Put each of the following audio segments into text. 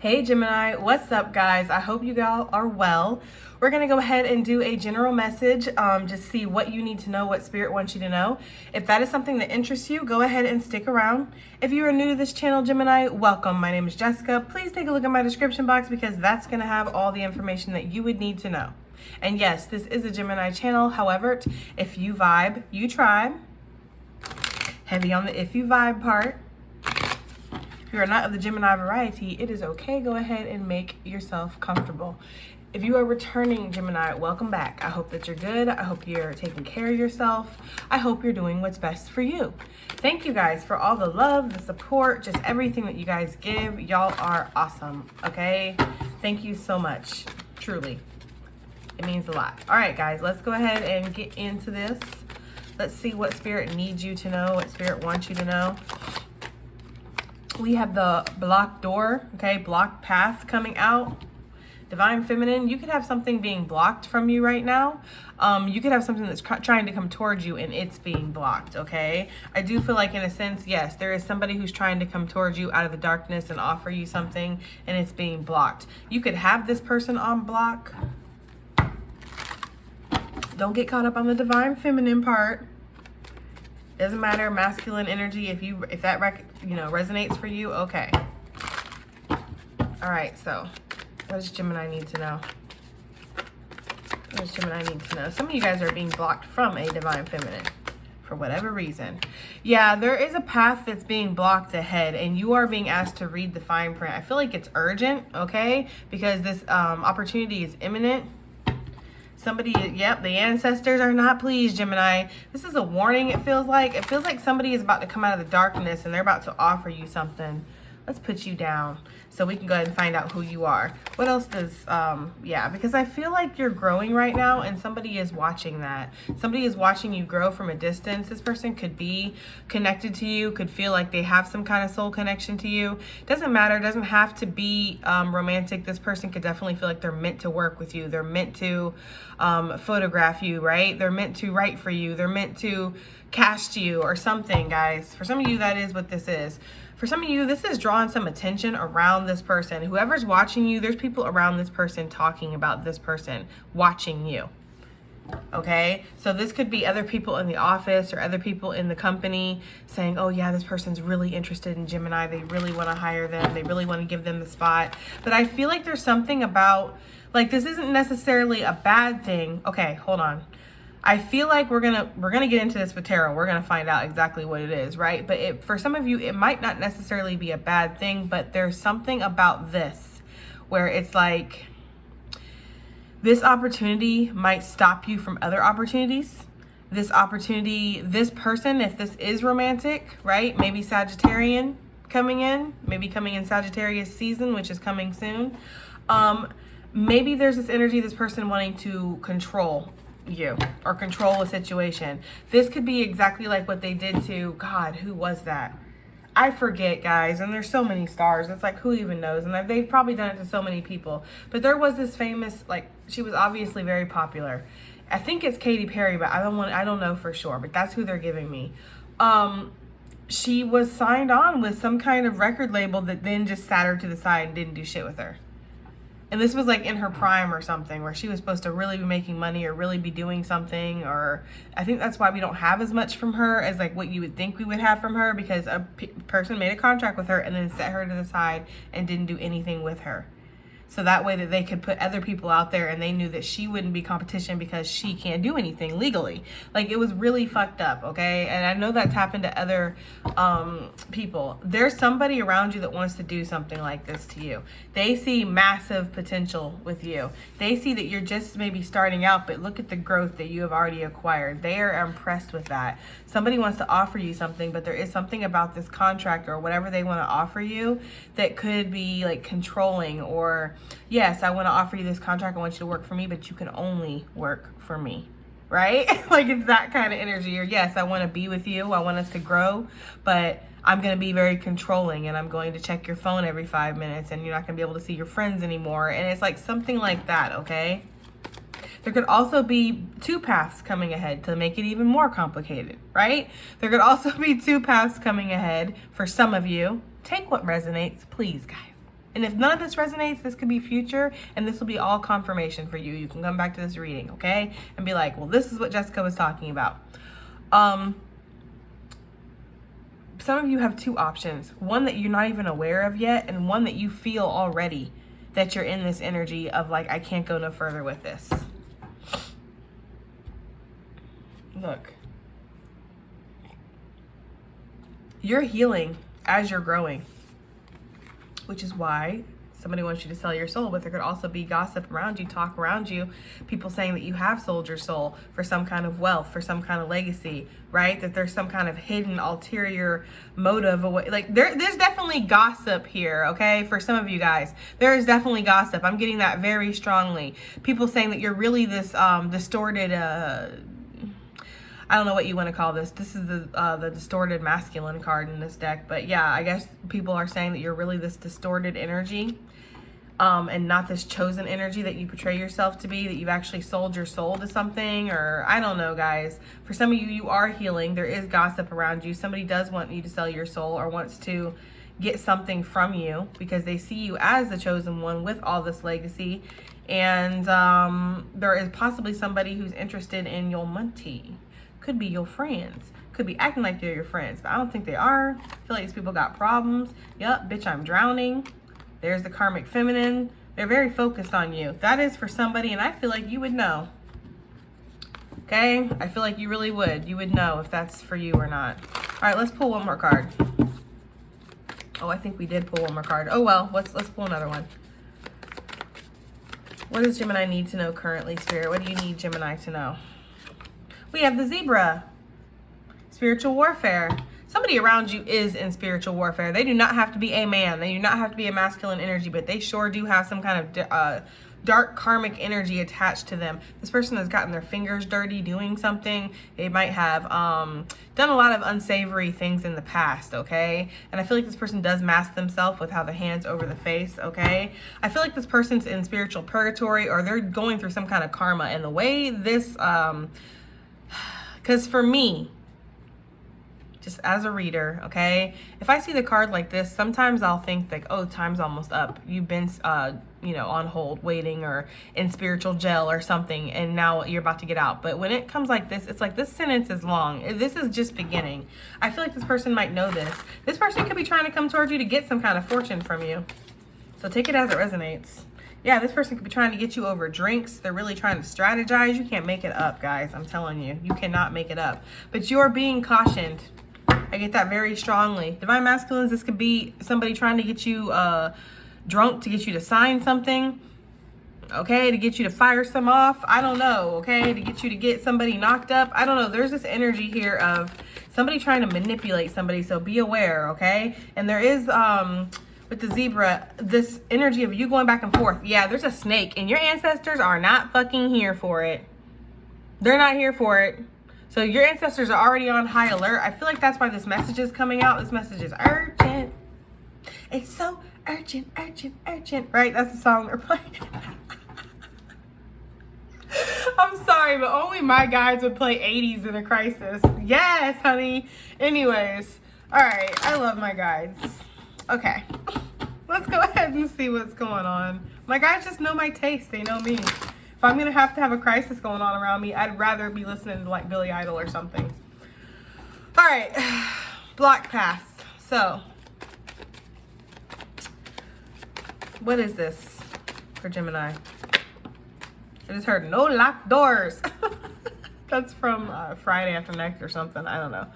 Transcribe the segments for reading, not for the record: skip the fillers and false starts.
Hey Gemini, what's up guys? I hope you all are well. We're going to go ahead and do a general message, just see what you need to know, what Spirit wants you to know. If that is something that interests you, go ahead and stick around. If you are new to this channel, Gemini, welcome. My name is Jessica. Please take a look at my description box because that's going to have all the information that you would need to know. And yes, this is a Gemini channel. However, if you vibe, you try. Heavy on the if you vibe part. If you are not of the Gemini variety, it is okay. Go ahead and make yourself comfortable. If you are returning Gemini, welcome back. I hope that you're good. I hope you're taking care of yourself. I hope you're doing what's best for you. Thank you guys for all the love, the support, just everything that you guys give. Y'all are awesome, okay? Thank you so much, truly. It means a lot. All right, guys, let's go ahead and get into this. Let's see what Spirit needs you to know, what Spirit wants you to know. We have the blocked door, okay, blocked path coming out. Divine Feminine, you could have something being blocked from you right now. You could have something that's trying to come towards you and it's being blocked, okay? I do feel like in a sense, yes, there is somebody who's trying to come towards you out of the darkness and offer you something and it's being blocked. You could have this person on block. Don't get caught up on the Divine Feminine part. Doesn't matter, masculine energy, if that resonates for you, okay. All right, so what does Gemini need to know? What does Gemini need to know? Some of you guys are being blocked from a Divine Feminine for whatever reason. Yeah, there is a path that's being blocked ahead and you are being asked to read the fine print. I feel like it's urgent, okay? Because this opportunity is imminent. Somebody, yep, the ancestors are not pleased, Gemini. This is a warning, it feels like. It feels like somebody is about to come out of the darkness and they're about to offer you something. Let's put you down so we can go ahead and find out who you are. What else does, yeah, because I feel like you're growing right now and somebody is watching that. Somebody is watching you grow from a distance. This person could be connected to you, could feel like they have some kind of soul connection to you. Doesn't matter, doesn't have to be romantic. This person could definitely feel like they're meant to work with you. They're meant to photograph you, right? They're meant to write for you. They're meant to cast you or something, guys. For some of you, that is what this is. For some of you, this is drawing some attention around this person. Whoever's watching you, there's people around this person talking about this person watching you. Okay, so this could be other people in the office or other people in the company saying, oh yeah, this person's really interested in Gemini. They really want to hire them. They really want to give them the spot. But I feel like there's something about, like, this isn't necessarily a bad thing. Okay, hold on. I feel like we're gonna get into this with tarot. We're gonna find out exactly what it is, right? But for some of you, it might not necessarily be a bad thing, but there's something about this where it's like this opportunity might stop you from other opportunities. This opportunity, this person, if this is romantic, right? Maybe Sagittarian coming in, maybe coming in Sagittarius season, which is coming soon. Maybe there's this energy, this person wanting to control you or control a situation. This could be exactly like what they did to, God, who was that? I forget, guys, and there's so many stars. It's like, who even knows? And they've probably done it to so many people. But there was this famous, like, she was obviously very popular. I think it's Katy Perry, but I don't know for sure, but that's who they're giving me. She was signed on with some kind of record label that then just sat her to the side and didn't do shit with her. And this was like in her prime or something where she was supposed to really be making money or really be doing something. Or I think that's why we don't have as much from her as like what you would think we would have from her, because a person made a contract with her and then set her to the side and didn't do anything with her. So that way that they could put other people out there and they knew that she wouldn't be competition because she can't do anything legally. Like, it was really fucked up, okay? And I know that's happened to other people. There's somebody around you that wants to do something like this to you. They see massive potential with you. They see that you're just maybe starting out, but look at the growth that you have already acquired. They are impressed with that. Somebody wants to offer you something, but there is something about this contract or whatever they want to offer you that could be like controlling, or yes, I want to offer you this contract. I want you to work for me, but you can only work for me, right? Like, it's that kind of energy. Or yes, I want to be with you. I want us to grow, but I'm going to be very controlling and I'm going to check your phone every 5 minutes and you're not going to be able to see your friends anymore. And it's like something like that, okay? There could also be two paths coming ahead to make it even more complicated, right? There could also be two paths coming ahead for some of you. Take what resonates, please, guys. And if none of this resonates, this could be future, and this will be all confirmation for you. You can come back to this reading, okay? And be like, well, this is what Jessica was talking about. Some of you have two options. One that you're not even aware of yet, and one that you feel already that you're in this energy of like, I can't go no further with this. Look. You're healing as you're growing, which is why somebody wants you to sell your soul, but there could also be gossip around you, talk around you, people saying that you have sold your soul for some kind of wealth, for some kind of legacy, right? That there's some kind of hidden ulterior motive. Like there's definitely gossip here, okay? For some of you guys, there is definitely gossip. I'm getting that very strongly. People saying that you're really this distorted, I don't know what you want to call this. This is the distorted masculine card in this deck. But yeah, I guess people are saying that you're really this distorted energy, and not this chosen energy that you portray yourself to be, that you've actually sold your soul to something, or I don't know, guys. For some of you, you are healing. There is gossip around you. Somebody does want you to sell your soul or wants to get something from you because they see you as the chosen one with all this legacy. And there is possibly somebody who's interested in your money. Could be your friends. Could be acting like they're your friends, but I don't think they are. I feel like these people got problems. Yup, bitch, I'm drowning. There's the karmic feminine. They're very focused on you. That is for somebody, and I feel like you would know. Okay? I feel like you really would. You would know if that's for you or not. All right, let's pull one more card. Oh, I think we did pull one more card. Oh, well, let's pull another one. What does Gemini need to know currently, Spirit? What do you need Gemini to know? We have the zebra. Spiritual warfare. Somebody around you is in spiritual warfare. They do not have to be a man. They do not have to be a masculine energy, but they sure do have some kind of dark karmic energy attached to them. This person has gotten their fingers dirty doing something. They might have done a lot of unsavory things in the past, okay? And I feel like this person does mask themselves with how the hands over the face, okay? I feel like this person's in spiritual purgatory, or they're going through some kind of karma. And the way this, because for me, just as a reader, okay, if I see the card like this, sometimes I'll think like, oh, time's almost up. You've been, on hold, waiting, or in spiritual jail or something, and now you're about to get out. But when it comes like this, it's like this sentence is long. This is just beginning. I feel like this person might know this. This person could be trying to come towards you to get some kind of fortune from you. So take it as it resonates. Yeah, this person could be trying to get you over drinks. They're really trying to strategize. You can't make it up, guys. I'm telling you. You cannot make it up. But you're being cautioned. I get that very strongly. Divine Masculines, this could be somebody trying to get you drunk, to get you to sign something. Okay, to get you to fire some off. I don't know, okay? To get you to get somebody knocked up. I don't know. There's this energy here of somebody trying to manipulate somebody, so be aware, okay? And there is, with the zebra, this energy of you going back and forth. Yeah, there's a snake, and your ancestors are not fucking here for it. They're not here for it. So your ancestors are already on high alert. I feel like that's why this message is coming out. This message is urgent. It's so urgent, urgent, urgent. Right? That's the song they're playing. I'm sorry, but only my guides would play 80s in a crisis. Yes, honey. Anyways. All right. I love my guides. Okay. Let's go ahead and see what's going on. My guides just know my taste. They know me. If I'm going to have a crisis going on around me, I'd rather be listening to like Billy Idol or something. All right. Block path. So, what is this for Gemini? I just heard no locked doors. That's from Friday After Next or something. I don't know.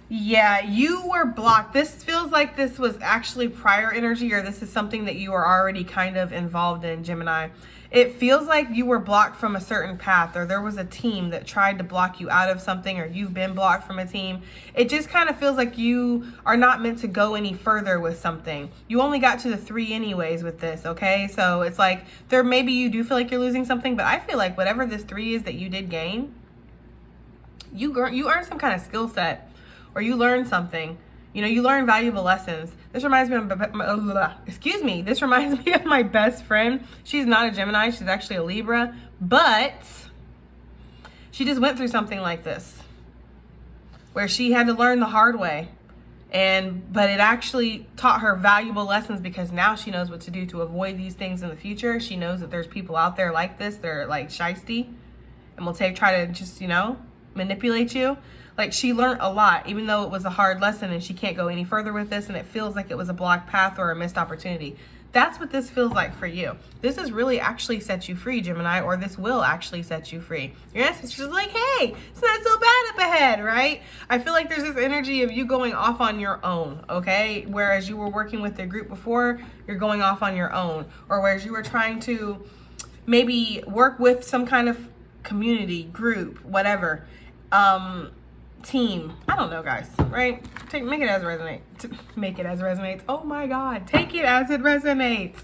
Yeah, you were blocked. This feels like this was actually prior energy, or this is something that you were already kind of involved in, Gemini. It feels like you were blocked from a certain path, or there was a team that tried to block you out of something, or you've been blocked from a team. It just kind of feels like you are not meant to go any further with something. You only got to the 3 anyways with this, okay? So it's like there, maybe you do feel like you're losing something, but I feel like whatever this 3 is that you did gain, you earned some kind of skill set, or you learned something. You know, you learn valuable lessons. This reminds me of, this reminds me of my best friend. She's not a Gemini, she's actually a Libra, but she just went through something like this, where she had to learn the hard way. But it actually taught her valuable lessons, because now she knows what to do to avoid these things in the future. She knows that there's people out there like this. They're like shiesty and will try to just, manipulate you. Like, she learned a lot, even though it was a hard lesson and she can't go any further with this, and it feels like it was a blocked path or a missed opportunity. That's what this feels like for you. This has really actually set you free, Gemini, or this will actually set you free. Your ancestors like, hey, it's not so bad up ahead, right? I feel like there's this energy of you going off on your own, okay? Whereas you were working with the group before, you're going off on your own. Or whereas you were trying to maybe work with some kind of community, group, whatever, team. I don't know, guys, right? Make it as it resonates. Make it as it resonates. Oh my God. Take it as it resonates.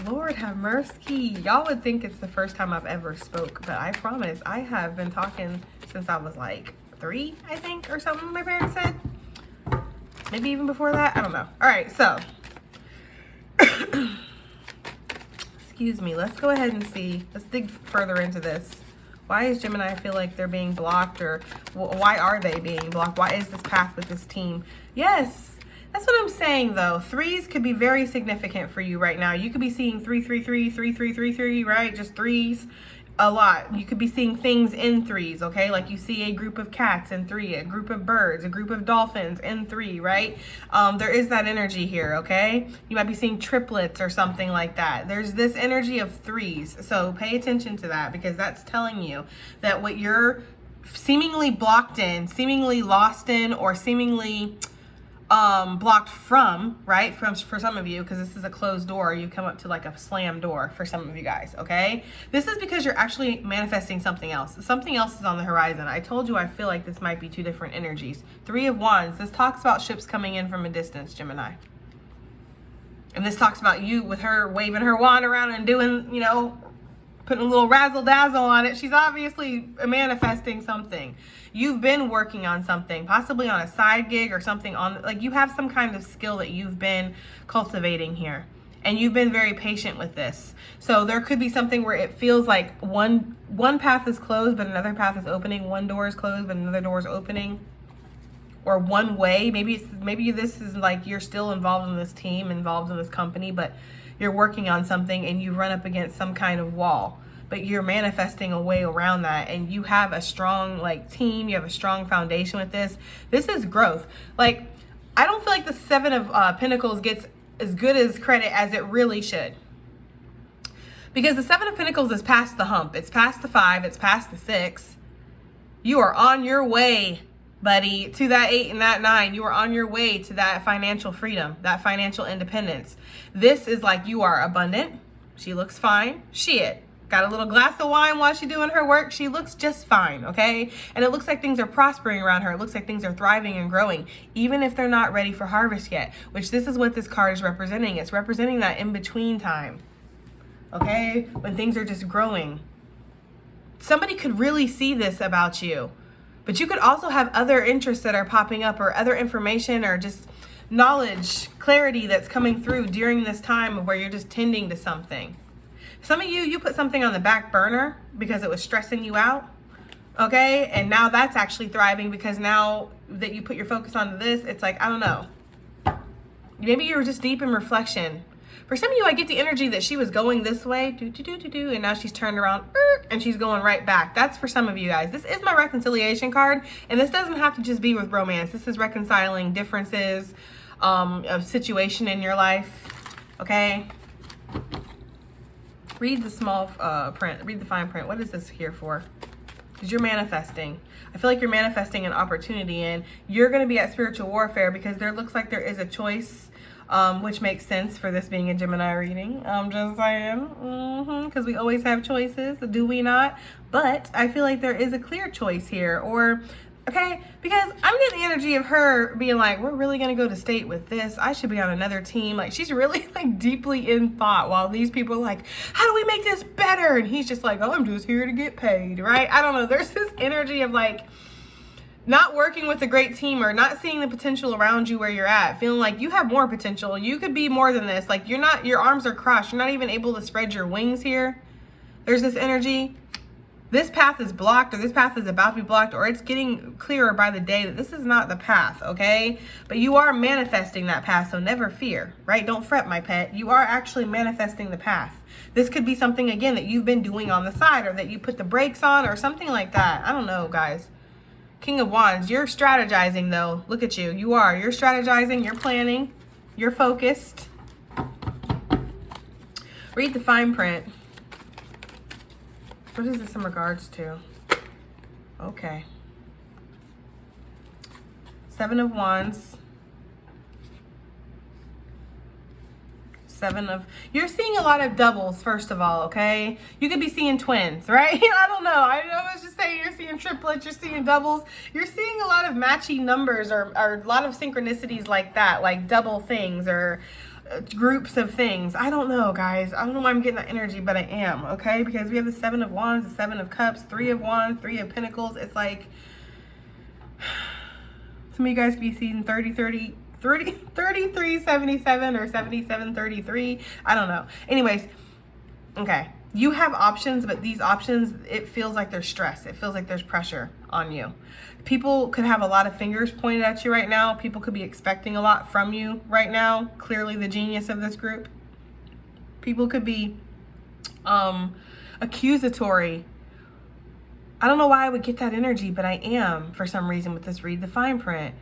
Lord have mercy. Y'all would think it's the first time I've ever spoke, but I promise I have been talking since I was like 3, I think, or something my parents said. Maybe even before that. I don't know. All right, so excuse me. Let's go ahead and see. Let's dig further into this. Why is Gemini feel like they're being blocked, or why are they being blocked? Why is this path with this team? Yes, that's what I'm saying though. 3s could be very significant for you right now. You could be seeing 3, 3, 3, 3, 3, 3, 3, right? Just 3s a lot. You could be seeing things in 3s, okay? Like you see a group of cats in 3, a group of birds, a group of dolphins in 3, right? There is that energy here, okay? You might be seeing triplets or something like that. There's this energy of 3s. So pay attention to that, because that's telling you that what you're seemingly blocked in, seemingly lost in, or seemingly blocked from, right? For some of you, because this is a closed door, you come up to like a slam door for some of you guys, okay? This is because you're actually manifesting something else. Something else is on the horizon. I told you I feel like this might be 2 different energies. 3 of Wands, this talks about ships coming in from a distance, Gemini. And this talks about you with her waving her wand around and doing, putting a little razzle dazzle on it. She's obviously manifesting something. You've been working on something, possibly on a side gig or something, on like you have some kind of skill that you've been cultivating here, and you've been very patient with this. So there could be something where it feels like one path is closed but another path is opening, one door is closed but another door is opening, or one way. Maybe this is like you're still involved in this team, involved in this company, but you're working on something and you run up against some kind of wall, but you're manifesting a way around that, and you have a strong team, you have a strong foundation with this. This is growth. Like, I don't feel like the 7 of Pentacles gets as good as credit as it really should, because the 7 of Pentacles is past the hump. It's past the 5, it's past the 6. You are on your way, buddy, to that 8 and that 9. You are on your way to that financial freedom, that financial independence. This is like you are abundant. She looks fine. Shit. Got a little glass of wine while she's doing her work. She looks just fine, okay? And it looks like things are prospering around her. It looks like things are thriving and growing, even if they're not ready for harvest yet, which this is what this card is representing. It's representing that in-between time, okay? When things are just growing. Somebody could really see this about you, but you could also have other interests that are popping up, or other information, or just knowledge, clarity that's coming through during this time of where you're just tending to something. Some of you put something on the back burner because it was stressing you out, okay? And now that's actually thriving, because now that you put your focus on this, it's like, I don't know. Maybe you were just deep in reflection. For some of you, I get the energy that she was going this way, and now she's turned around, and she's going right back. That's for some of you guys. This is my reconciliation card, and this doesn't have to just be with romance. This is reconciling differences of situation in your life, okay? Read the small print, read the fine print. What is this here for? Because you're manifesting. I feel like you're manifesting an opportunity, and you're going to be at spiritual warfare, because there looks like there is a choice, which makes sense for this being a Gemini reading. I'm just saying, because we always have choices, do we not? But I feel like there is a clear choice here, or okay, because I'm getting the energy of her being like, we're really going to go to state with this. I should be on another team. Like, she's really deeply in thought, while these people are like, how do we make this better? And he's just like, oh, I'm just here to get paid, right? I don't know. There's this energy of not working with a great team, or not seeing the potential around you where you're at, feeling like you have more potential. You could be more than this. Like, your arms are crushed. You're not even able to spread your wings here. There's this energy. This path is blocked, or this path is about to be blocked, or it's getting clearer by the day that this is not the path, okay? But you are manifesting that path, so never fear, right? Don't fret, my pet. You are actually manifesting the path. This could be something, again, that you've been doing on the side, or that you put the brakes on, or something like that. I don't know, guys. King of Wands, you're strategizing, though. Look at you. You are. You're strategizing. You're planning. You're focused. Read the fine print. What is this in regards to? Okay. Seven of Wands. You're seeing a lot of doubles, first of all, okay? You could be seeing twins, right? I don't know. I was just saying you're seeing triplets, you're seeing doubles. You're seeing a lot of matching numbers or a lot of synchronicities like that, like double things or groups of things. I don't know, guys. I don't know why I'm getting that energy, but I am, okay? Because we have the Seven of Wands, the Seven of Cups, Three of Wands, Three of Pentacles. It's like some of you guys could be seeing 3377 or 7733. I don't know. Anyways, okay. You have options, but these options, it feels like there's stress. It feels like there's pressure on you. People could have a lot of fingers pointed at you right now. People could be expecting a lot from you right now. Clearly the genius of this group. People could be accusatory. I don't know why I would get that energy, but I am for some reason with this read the fine print.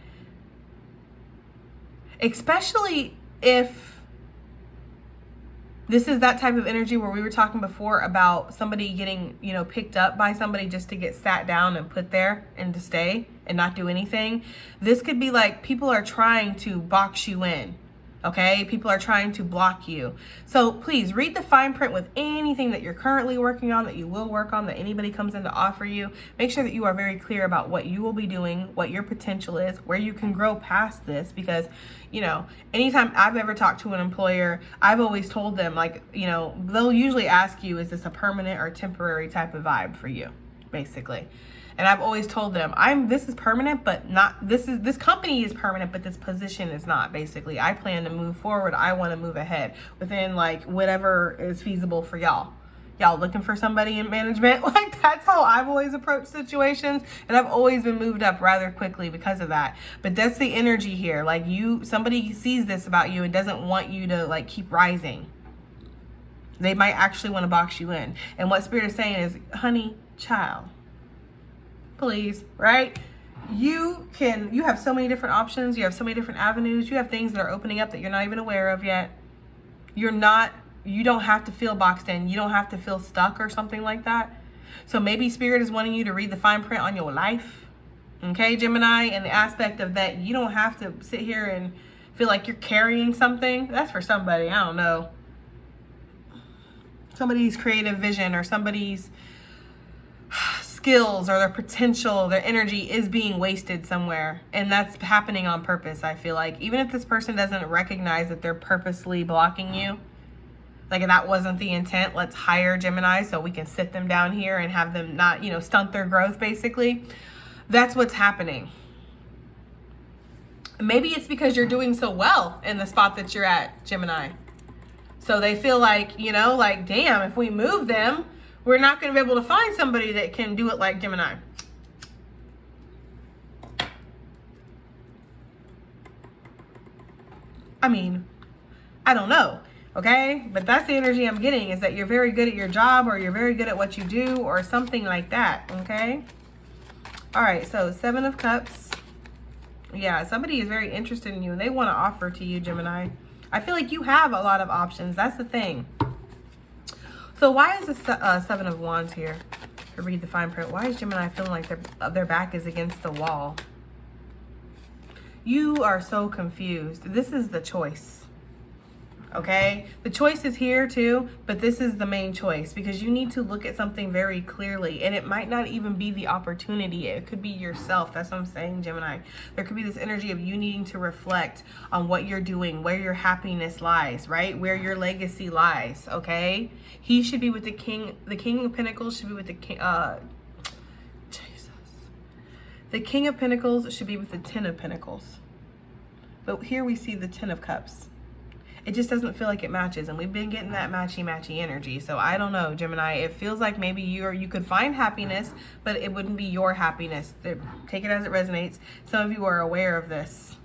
Especially if this is that type of energy where we were talking before about somebody getting, you know, picked up by somebody just to get sat down and put there and to stay and not do anything. This could be like people are trying to box you in. Okay, people are trying to block you. So please read the fine print with anything that you're currently working on, that you will work on, that anybody comes in to offer you. Make sure that you are very clear about what you will be doing, what your potential is, where you can grow past this. Because, you know, anytime I've ever talked to an employer, I've always told them, like, you know, they'll usually ask you, is this a permanent or temporary type of vibe for you, basically. And I've always told them, this is permanent, but not, this company is permanent, but this position is not, basically. I plan to move forward. I want to move ahead within like whatever is feasible for y'all. Y'all looking for somebody in management? Like, that's how I've always approached situations. And I've always been moved up rather quickly because of that. But that's the energy here. Like, somebody sees this about you and doesn't want you to like keep rising. They might actually want to box you in. And what Spirit is saying is, honey, child, please, right? You have so many different options. You have so many different avenues. You have things that are opening up that you're not even aware of yet. You don't have to feel boxed in. You don't have to feel stuck or something like that. So maybe Spirit is wanting you to read the fine print on your life. Okay, Gemini, and the aspect of that, you don't have to sit here and feel like you're carrying something. That's for somebody, I don't know. Somebody's creative vision or somebody's skills or their potential, their energy is being wasted somewhere. And that's happening on purpose, I feel like. Even if this person doesn't recognize that they're purposely blocking you, like that wasn't the intent, let's hire Gemini so we can sit them down here and have them not, you know, stunt their growth, basically. That's what's happening. Maybe it's because you're doing so well in the spot that you're at, Gemini. So they feel like, you know, like, damn, if we move them, we're not going to be able to find somebody that can do it like Gemini. I mean, I don't know, okay? But that's the energy I'm getting, is that you're very good at your job, or you're very good at what you do, or something like that, okay? All right, so Seven of Cups. Yeah, somebody is very interested in you, and they want to offer to you, Gemini. I feel like you have a lot of options. That's the thing. So why is the Seven of Wands here? To read the fine print. Why is Gemini feeling like their back is against the wall? You are so confused. This is the choice. Okay? The choice is here too, but this is the main choice, because you need to look at something very clearly, and it might not even be the opportunity. It could be yourself. That's what I'm saying, Gemini. There could be this energy of you needing to reflect on what you're doing, where your happiness lies, right? Where your legacy lies, okay? He should be with the King. The King of Pentacles should be with the King. Jesus. The King of Pentacles should be with the Ten of Pentacles. But here we see the Ten of Cups. it just doesn't feel like it matches. And we've been getting that matchy energy. So I don't know, Gemini. It feels like maybe you could find happiness, but it wouldn't be your happiness. Take it as it resonates. Some of you are aware of this.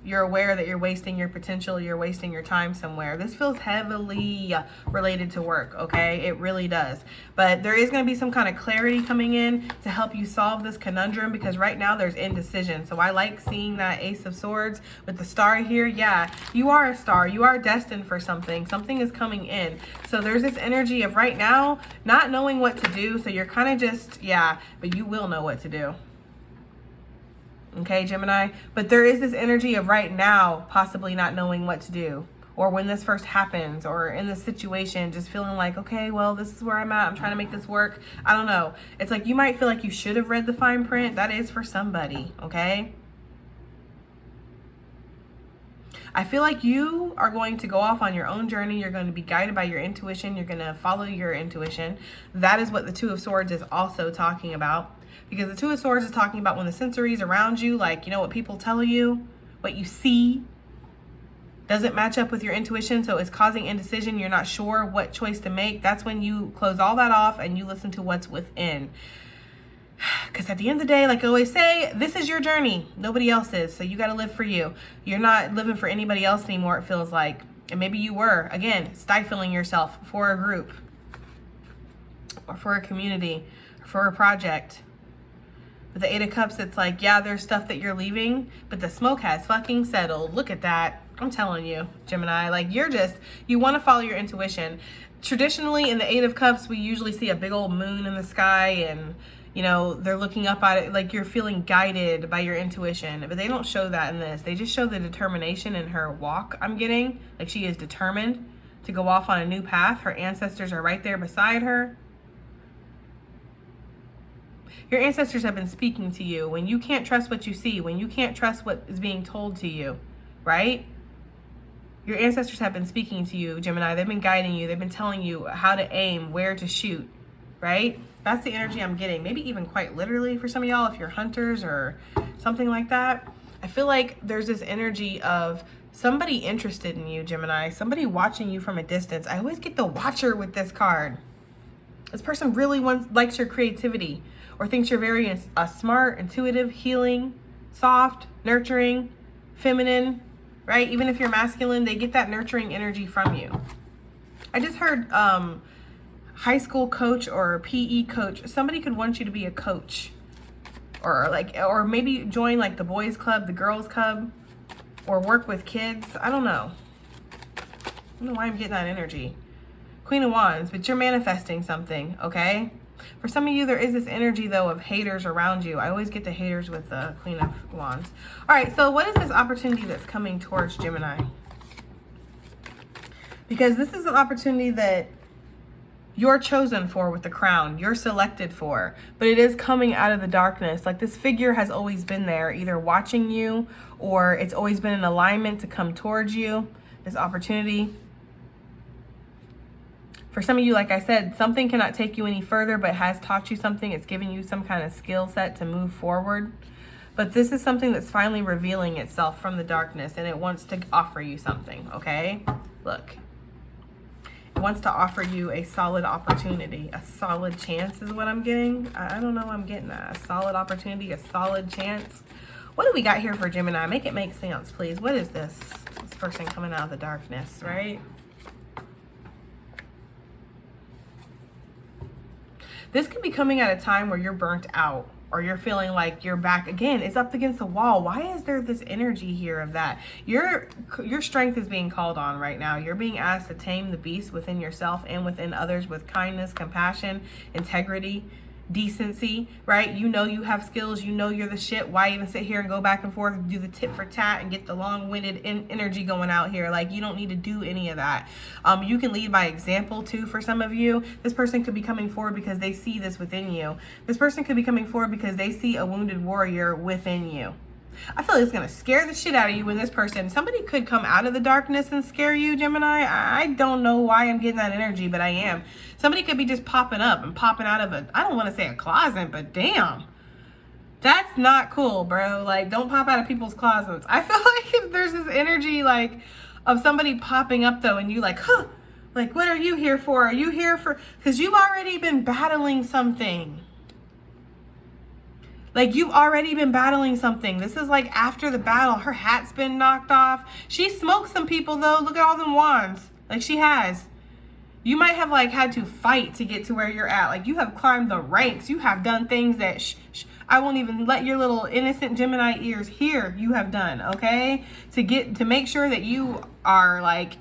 You're aware that you're wasting your potential, you're wasting your time somewhere. This feels heavily related to work, okay? It really does. But there is going to be some kind of clarity coming in to help you solve this conundrum, because right now there's indecision. So I like seeing that Ace of Swords with the star here. Yeah, you are a star. You are destined for something. Something is coming in. So there's this energy of right now not knowing what to do. So you're kind of just, yeah, but you will know what to do. Okay, Gemini, but there is this energy of right now possibly not knowing what to do, or when this first happens, or in this situation just feeling like, okay, well, this is where I'm at, I'm trying to make this work. I don't know. It's like you might feel like you should have read the fine print. That is for somebody, okay? I feel like you are going to go off on your own journey. You're going to be guided by your intuition. You're going to follow your intuition. That is what the Two of Swords is also talking about. Because the Two of Swords is talking about when the sensories around you, like, you know, what people tell you, what you see, doesn't match up with your intuition. So it's causing indecision. You're not sure what choice to make. That's when you close all that off and you listen to what's within. Because at the end of the day, like I always say, this is your journey. Nobody else's. So you got to live for you. You're not living for anybody else anymore, it feels like. And maybe you were, again, stifling yourself for a group, or for a community, or for a project. With the Eight of Cups, it's like, yeah, there's stuff that you're leaving, but the smoke has fucking settled. Look at that. I'm telling you, Gemini, like you want to follow your intuition. Traditionally, in the Eight of Cups, we usually see a big old moon in the sky, and, you know, they're looking up at it like you're feeling guided by your intuition. But they don't show that in this. They just show the determination in her walk I'm getting. Like she is determined to go off on a new path. Her ancestors are right there beside her. Your ancestors have been speaking to you when you can't trust what you see, when you can't trust what is being told to you, right? Your ancestors have been speaking to you, Gemini. They've been guiding you. They've been telling you how to aim, where to shoot, right? That's the energy I'm getting. Maybe even quite literally for some of y'all if you're hunters or something like that. I feel like there's this energy of somebody interested in you, Gemini. Somebody watching you from a distance. I always get the Watcher with this card. This person really likes your creativity, or thinks you're very smart, intuitive, healing, soft, nurturing, feminine, right? Even if you're masculine, they get that nurturing energy from you. I just heard high school coach or PE coach. Somebody could want you to be a coach, or maybe join like the boys club, the girls club, or work with kids. I don't know. I don't know why I'm getting that energy. Queen of Wands, but you're manifesting something, okay? For some of you, there is this energy, though, of haters around you. I always get the haters with the Queen of Wands. All right, so what is this opportunity that's coming towards Gemini? Because this is an opportunity that you're chosen for with the crown. You're selected for. But it is coming out of the darkness. Like this figure has always been there, either watching you or it's always been in alignment to come towards you. This opportunity. For some of you, like I said, something cannot take you any further, but has taught you something. It's giving you some kind of skill set to move forward. But this is something that's finally revealing itself from the darkness, and it wants to offer you something, okay? Look. It wants to offer you a solid opportunity. A solid chance is what I'm getting. I don't know what I'm getting at. A solid opportunity, a solid chance. What do we got here for Gemini? Make it make sense, please. What is this? This person coming out of the darkness, right? This could be coming at a time where you're burnt out, or you're feeling like your back, again, is up against the wall. Why is there this energy here of that? Your strength is being called on right now. You're being asked to tame the beast within yourself and within others with kindness, compassion, integrity, decency, right? You know you have skills. You know you're the shit. Why even sit here and go back and forth and do the tit for tat and get the long-winded energy going out here? Like, you don't need to do any of that. You can lead by example too. For some of you, this person could be coming forward because they see this within you. This person could be coming forward because they see a wounded warrior within you. I feel like it's going to scare the shit out of you when this person, somebody could come out of the darkness and scare you, Gemini. I don't know why I'm getting that energy, but I am. Somebody could be just popping up and popping out of I don't want to say a closet, but damn. That's not cool, bro. Like, don't pop out of people's closets. I feel like if there's this energy, like, of somebody popping up though, and you like, huh, like, what are you here for? Are you here for, because you've already been battling something. Like, you've already been battling something. This is like after the battle. Her hat's been knocked off. She smoked some people though. Look at all them wands. Like, she has. You might have like had to fight to get to where you're at. Like, you have climbed the ranks. You have done things that I won't even let your little innocent Gemini ears hear you have done, okay? To make sure that you are like,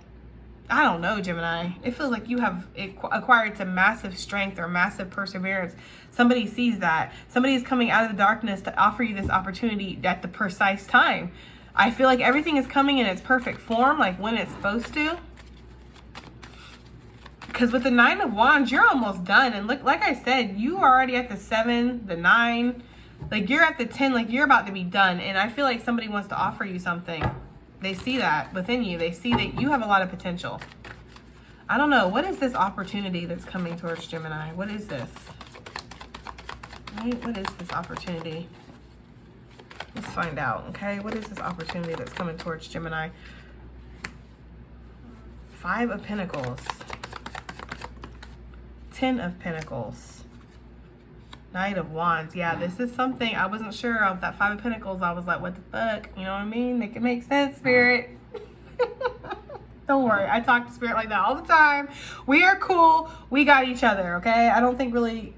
I don't know, Gemini. It feels like you have acquired some massive strength or massive perseverance. Somebody sees that. Somebody is coming out of the darkness to offer you this opportunity at the precise time. I feel like everything is coming in its perfect form, like when it's supposed to. Because with the 9 of Wands, you're almost done. And look, like I said, you are already at the 7, the 9. Like, you're at the 10, like you're about to be done. And I feel like somebody wants to offer you something. They see that within you. They see that you have a lot of potential. I don't know. What is this opportunity that's coming towards Gemini? What is this? Right? What is this opportunity? Let's find out, okay? What is this opportunity that's coming towards Gemini? 5 of Pentacles. 10 of Pentacles. Knight of Wands. Yeah, this is something I wasn't sure of. That 5 of Pentacles, I was like, what the fuck? You know what I mean? Make it make sense, Spirit. Don't worry. I talk to Spirit like that all the time. We are cool. We got each other, okay? I don't think really...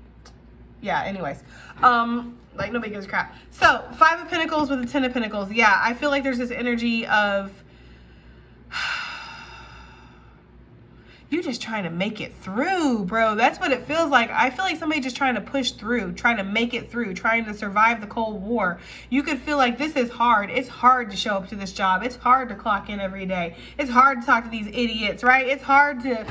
Yeah, anyways. Like, nobody gives a crap. So, 5 of Pentacles with the 10 of Pentacles. Yeah, I feel like there's this energy of... you just trying to make it through, bro. That's what it feels like. I feel like somebody just trying to push through, trying to make it through, trying to survive the Cold War. You could feel like this is hard. It's hard to show up to this job. It's hard to clock in every day. It's hard to talk to these idiots, right? It's hard to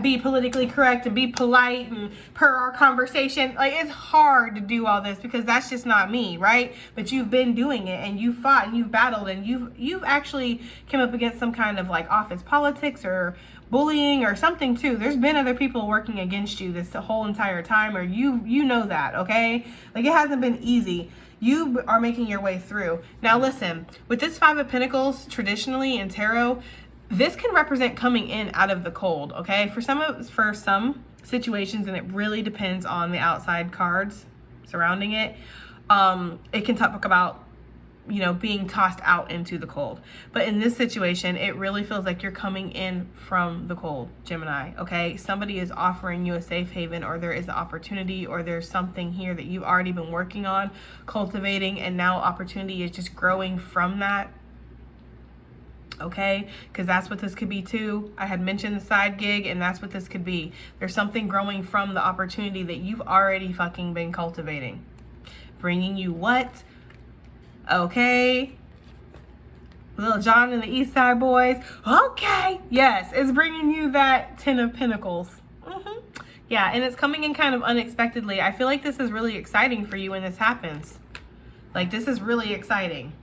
be politically correct and be polite and per our conversation. Like, it's hard to do all this because that's just not me, right? But you've been doing it and you've fought and you've battled and you've actually came up against some kind of like office politics or bullying or something too. There's been other people working against you this whole entire time, or you know that, okay? Like, it hasn't been easy. You are making your way through. Now listen, with this 5 of Pentacles, traditionally in tarot, this can represent coming in out of the cold, okay? For some situations, and it really depends on the outside cards surrounding it, it can talk about, you know, being tossed out into the cold. But in this situation, it really feels like you're coming in from the cold, Gemini, okay? Somebody is offering you a safe haven, or there is an opportunity, or there's something here that you've already been working on, cultivating, and now opportunity is just growing from that, okay? Because that's what this could be too. I had mentioned the side gig, and that's what this could be. There's something growing from the opportunity that you've already fucking been cultivating. Bringing you what? Okay, Little John and the East Side Boys. Okay, yes, it's bringing you that 10 of Pentacles. Yeah, and it's coming in kind of unexpectedly. I feel like this is really exciting for you when this happens. Like, this is really exciting.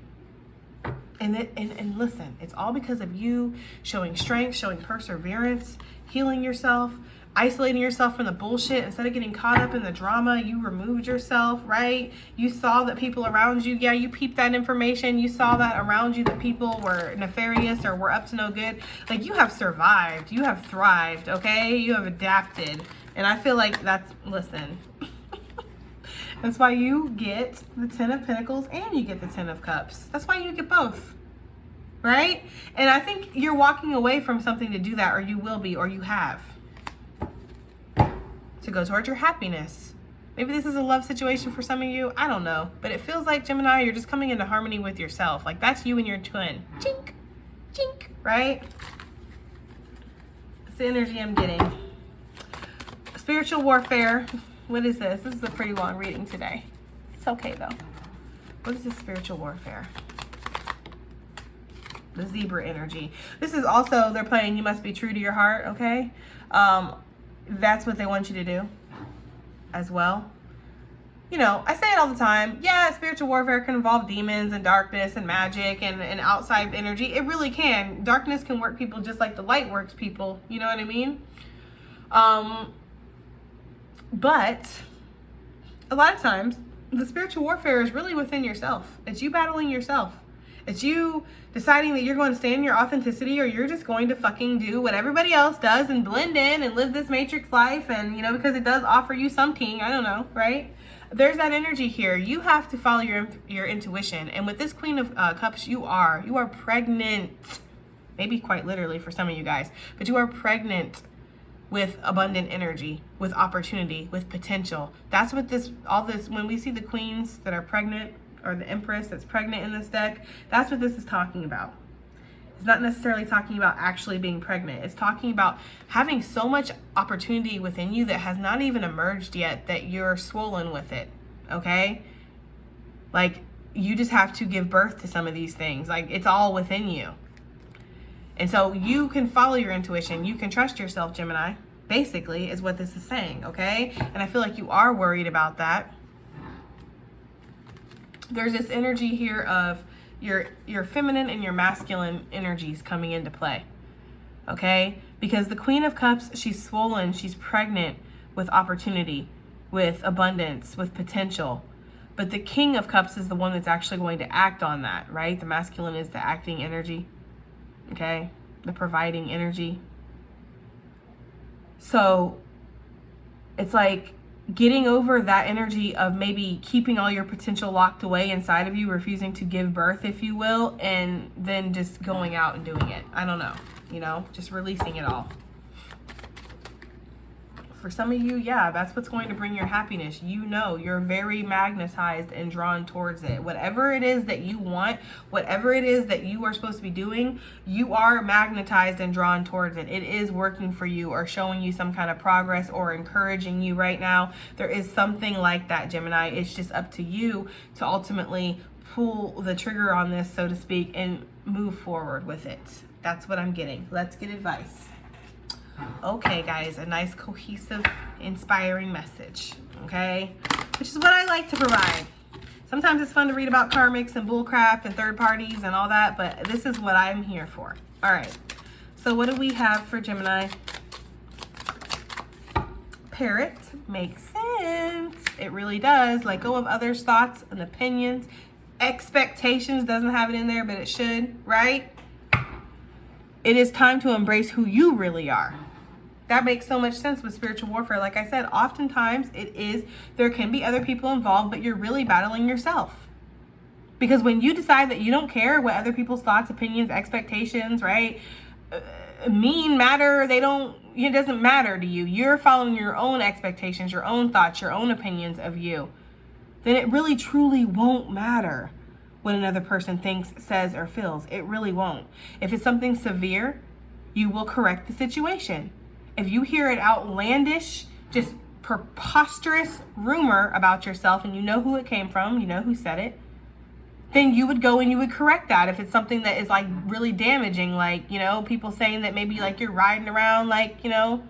And listen, it's all because of you showing strength, showing perseverance, healing yourself, isolating yourself from the bullshit. Instead of getting caught up in the drama, you removed yourself, right? You saw that people around you, yeah, you peeped that information. You saw that around you that people were nefarious or were up to no good. Like, you have survived. You have thrived, okay? You have adapted. And I feel like that's, listen, that's why you get the 10 of Pentacles and you get the 10 of Cups. That's why you get both, right? And I think you're walking away from something to do that, or you will be, or you have, to go towards your happiness. Maybe this is a love situation for some of you. I don't know. But it feels like, Gemini, you're just coming into harmony with yourself. Like, that's you and your twin. Chink, chink, right? That's the energy I'm getting. Spiritual warfare. What is this? This is a pretty long reading today. It's okay, though. What is this spiritual warfare? The zebra energy. This is also, they're playing You Must Be True to Your Heart, okay? That's what they want you to do as well. You know, I say it all the time. Yeah, spiritual warfare can involve demons and darkness and magic and outside energy. It really can. Darkness can work people just like the light works people. You know what I mean? But a lot of times, the spiritual warfare is really within yourself. It's you battling yourself. It's you deciding that you're going to stay in your authenticity, or you're just going to fucking do what everybody else does and blend in and live this matrix life. And, you know, because it does offer you something, I don't know, right? There's that energy here. You have to follow your intuition. And with this Queen of Cups, you are pregnant. Maybe quite literally for some of you guys, but you are pregnant with abundant energy, with opportunity, with potential. That's what when we see the queens that are pregnant, or the Empress that's pregnant in this deck, that's what this is talking about. It's not necessarily talking about actually being pregnant. It's talking about having so much opportunity within you that has not even emerged yet, that you're swollen with it, okay? Like, you just have to give birth to some of these things. Like, it's all within you. And so you can follow your intuition. You can trust yourself, Gemini, basically, is what this is saying, okay? And I feel like you are worried about that. There's this energy here of your feminine and your masculine energies coming into play, okay? Because the Queen of Cups, she's swollen, she's pregnant with opportunity, with abundance, with potential. But the King of Cups is the one that's actually going to act on that, right? The masculine is the acting energy. Okay, the providing energy. So it's like getting over that energy of maybe keeping all your potential locked away inside of you, refusing to give birth, if you will, and then just going out and doing it. I don't know, you know, just releasing it all. For some of you, yeah, that's what's going to bring your happiness. You know, you're very magnetized and drawn towards it. Whatever it is that you want, whatever it is that you are supposed to be doing, you are magnetized and drawn towards it. It is working for you, or showing you some kind of progress, or encouraging you right now. There is something like that, Gemini. It's just up to you to ultimately pull the trigger on this, so to speak, and move forward with it. That's what I'm getting. Let's get advice. Okay, guys, a nice, cohesive, inspiring message, okay? Which is what I like to provide. Sometimes it's fun to read about karmics and bullcrap and third parties and all that, but this is what I'm here for. All right, so what do we have for Gemini? Parrot. Makes sense. It really does. Let go of others' thoughts and opinions. Expectations, doesn't have it in there, but it should, right? It is time to embrace who you really are. That makes so much sense with spiritual warfare. Like I said, oftentimes there can be other people involved, but you're really battling yourself. Because when you decide that you don't care what other people's thoughts, opinions, expectations, right, it doesn't matter to you. You're following your own expectations, your own thoughts, your own opinions of you. Then it really, truly won't matter what another person thinks, says, or feels. It really won't. If it's something severe, you will correct the situation. If you hear an outlandish, just preposterous rumor about yourself, and you know who it came from, you know who said it, then you would go and you would correct that. If it's something that is like really damaging, like, you know, people saying that maybe like you're riding around like, you know,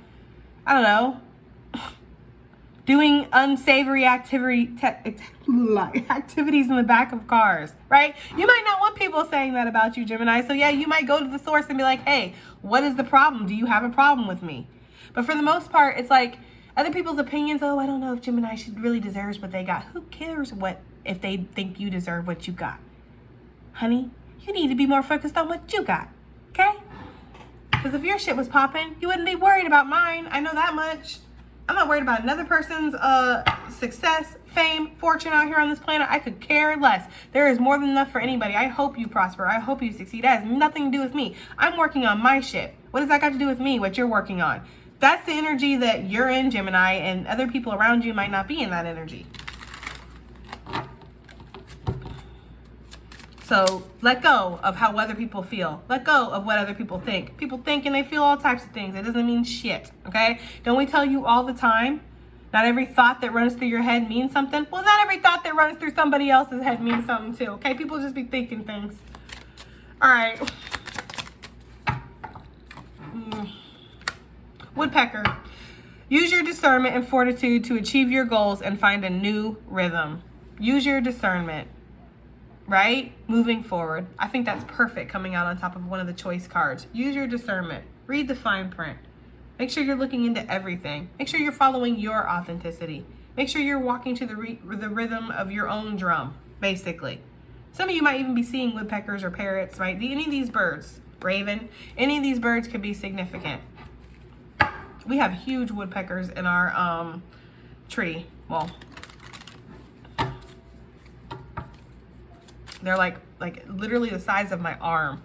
I don't know, doing unsavory activities in the back of cars, right? You might not want people saying that about you, Gemini. So yeah, you might go to the source and be like, hey, what is the problem? Do you have a problem with me? But for the most part, it's like other people's opinions. Oh, I don't know if Gemini really deserves what they got. Who cares if they think you deserve what you got? Honey, you need to be more focused on what you got, okay? Because if your shit was popping, you wouldn't be worried about mine. I know that much. I'm not worried about another person's success, fame, fortune out here on this planet. I could care less. There is more than enough for anybody. I hope you prosper. I hope you succeed. That has nothing to do with me. I'm working on my shit. What does that got to do with me, what you're working on? That's the energy that you're in, Gemini, and other people around you might not be in that energy. So let go of how other people feel. Let go of what other people think. People think and they feel all types of things. It doesn't mean shit, okay? Don't we tell you all the time? Not every thought that runs through your head means something. Well, not every thought that runs through somebody else's head means something too, okay? People just be thinking things. All right. Woodpecker. Use your discernment and fortitude to achieve your goals and find a new rhythm. Use your discernment. Right? Moving forward. I think that's perfect coming out on top of one of the choice cards. Use your discernment. Read the fine print. Make sure you're looking into everything. Make sure you're following your authenticity. Make sure you're walking to the rhythm of your own drum, basically. Some of you might even be seeing woodpeckers or parrots, right? Any of these birds, raven, any of these birds could be significant. We have huge woodpeckers in our tree. Well, they're like literally the size of my arm.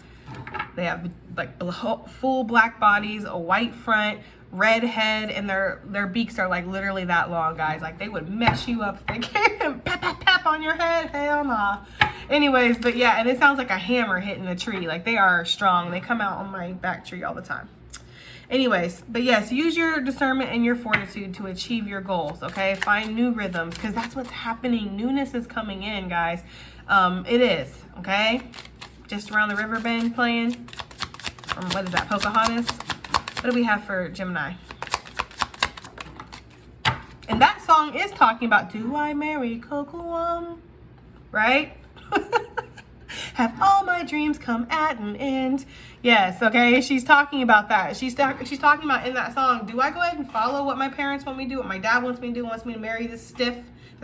They have like full black bodies, a white front, red head, and their beaks are like literally that long, guys. Like they would mess you up if they came pap pap pap on your head. Hell nah. Anyways, but yeah, and it sounds like a hammer hitting the tree. Like they are strong. They come out on my back tree all the time. Anyways, but yes, use your discernment and your fortitude to achieve your goals, okay? Find new rhythms, because that's what's happening. Newness is coming in, guys. It is, okay? Just Around the River Bend playing. From, what is that, Pocahontas? What do we have for Gemini? And that song is talking about, do I marry Cocoam? Right? Have all my dreams come at an end? Yes, okay, she's talking about that. She's talking about in that song, do I go ahead and follow what my parents want me to do, what my dad wants me to do, wants me to marry this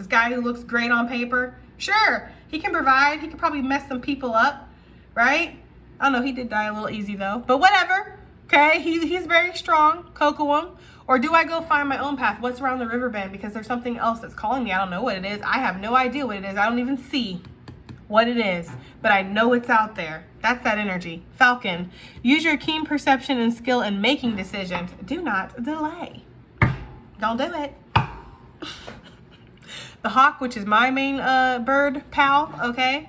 guy who looks great on paper? Sure, he can provide. He could probably mess some people up, right? I don't know, he did die a little easy though, but whatever, okay? He's very strong, Cocoam. Or do I go find my own path? What's around the river bend? Because there's something else that's calling me. I don't know what it is. I have no idea what it is. I don't even see what it is, but I know it's out there. That's that energy. Falcon, use your keen perception and skill in making decisions. Do not delay. Don't do it. The hawk, which is my main bird pal, okay?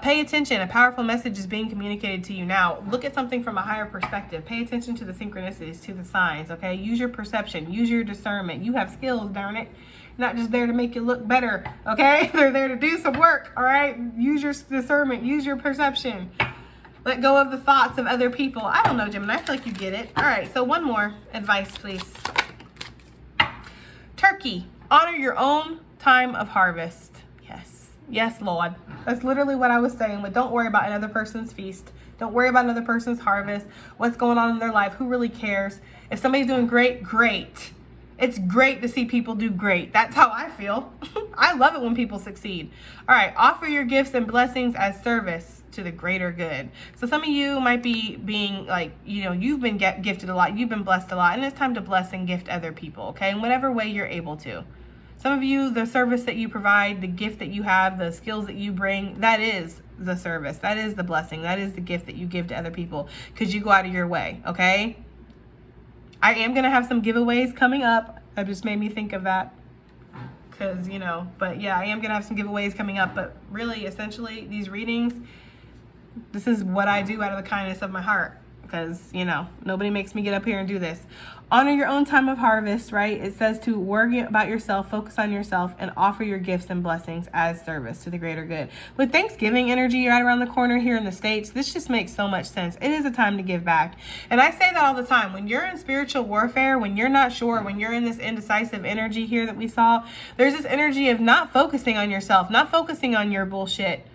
Pay attention. A powerful message is being communicated to you now. Look at something from a higher perspective. Pay attention to the synchronicities, to the signs, okay? Use your perception. Use your discernment. You have skills, darn it. Not just there to make you look better, okay? They're there to do some work, all right? Use your discernment. Use your perception. Let go of the thoughts of other people. I don't know, Gemini. I feel like you get it. All right, so one more advice, please. Turkey, honor your own time of harvest. Yes. Yes, Lord. That's literally what I was saying. But don't worry about another person's feast. Don't worry about another person's harvest. What's going on in their life. Who really cares? If somebody's doing great, great. It's great to see people do great. That's how I feel. I love it when people succeed. All right. Offer your gifts and blessings as service to the greater good. So some of you might be being like, you know, you've been gifted a lot. You've been blessed a lot. And it's time to bless and gift other people. Okay. In whatever way you're able to. Some of you, the service that you provide, the gift that you have, the skills that you bring, that is the service. That is the blessing. That is the gift that you give to other people because you go out of your way. Okay. I am going to have some giveaways coming up. That just made me think of that because, you know, but yeah, I am going to have some giveaways coming up. But really, essentially, these readings, this is what I do out of the kindness of my heart because, you know, nobody makes me get up here and do this. Honor your own time of harvest, right? It says to worry about yourself, focus on yourself, and offer your gifts and blessings as service to the greater good. With Thanksgiving energy right around the corner here in the States, this just makes so much sense. It is a time to give back. And I say that all the time. When you're in spiritual warfare, when you're not sure, when you're in this indecisive energy here that we saw, there's this energy of not focusing on yourself, not focusing on your bullshit.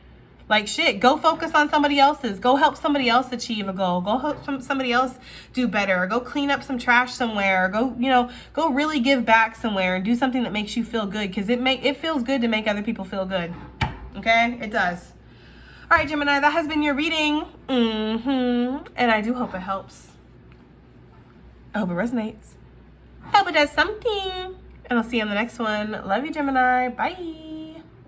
Like shit, go focus on somebody else's. Go help somebody else achieve a goal. Go help somebody else do better. Or go clean up some trash somewhere. Or go, you know, go really give back somewhere and do something that makes you feel good. Because it feels good to make other people feel good. Okay? It does. All right, Gemini, that has been your reading. And I do hope it helps. I hope it resonates. I hope it does something. And I'll see you on the next one. Love you, Gemini. Bye.